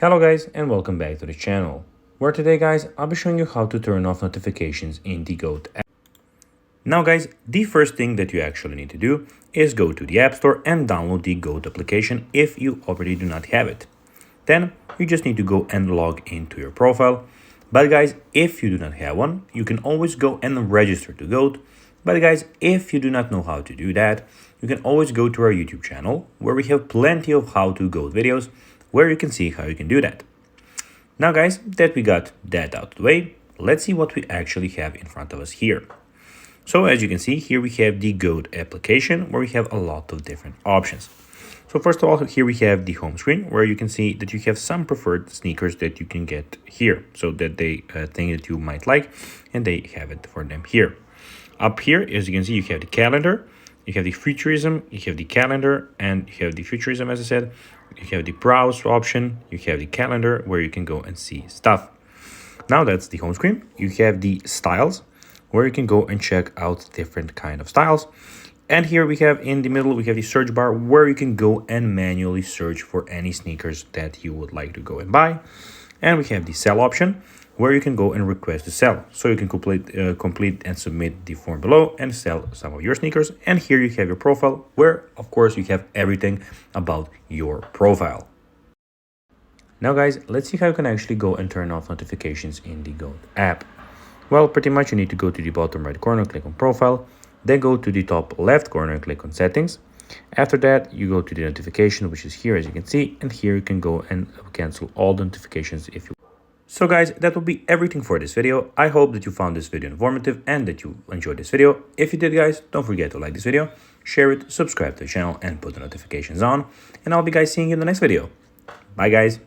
Hello guys and welcome back to the channel, where today guys I'll be showing you how to turn off notifications in the Goat app. Now guys, the first thing that you actually need to do is go to the App Store and download the Goat application if you already do not have it. Then you just need to go and log into your profile. But guys, if you do not have one, you can always go and register to Goat. But guys, if you do not know how to do that, you can always go to our YouTube channel where we have plenty of how to Goat videos where you can see how you can do that. Now guys, that we got that out of the way, let's see what we actually have in front of us here. So as you can see, here we have the Goat application where we have a lot of different options. So first of all, here we have the home screen where you can see that you have some preferred sneakers that you can get here. So that they think that you might like, and they have it for them here. Up here, as you can see, you have the calendar, you have the futurism, you have the calendar, and you have the futurism, as I said. You have the browse option, you have the calendar where you can go and see stuff. Now that's the home screen. You have the styles where you can go and check out different kind of styles. And here we have in the middle, we have the search bar where you can go and manually search for any sneakers that you would like to go and buy. And we have the sell option where you can go and request to sell. So you can complete and submit the form below and sell some of your sneakers. And here you have your profile where, of course, you have everything about your profile. Now guys, let's see how you can actually go and turn off notifications in the Goat app. Well, pretty much you need to go to the bottom right corner, click on profile, then go to the top left corner and click on settings. After that, you go to the notification, which is here, as you can see, and here you can go and cancel all the notifications if you. So guys, that will be everything for this video. I hope that you found this video informative and that you enjoyed this video. If you did guys, don't forget to like this video, share it, subscribe to the channel and put the notifications on. And I'll be guys seeing you in the next video. Bye guys.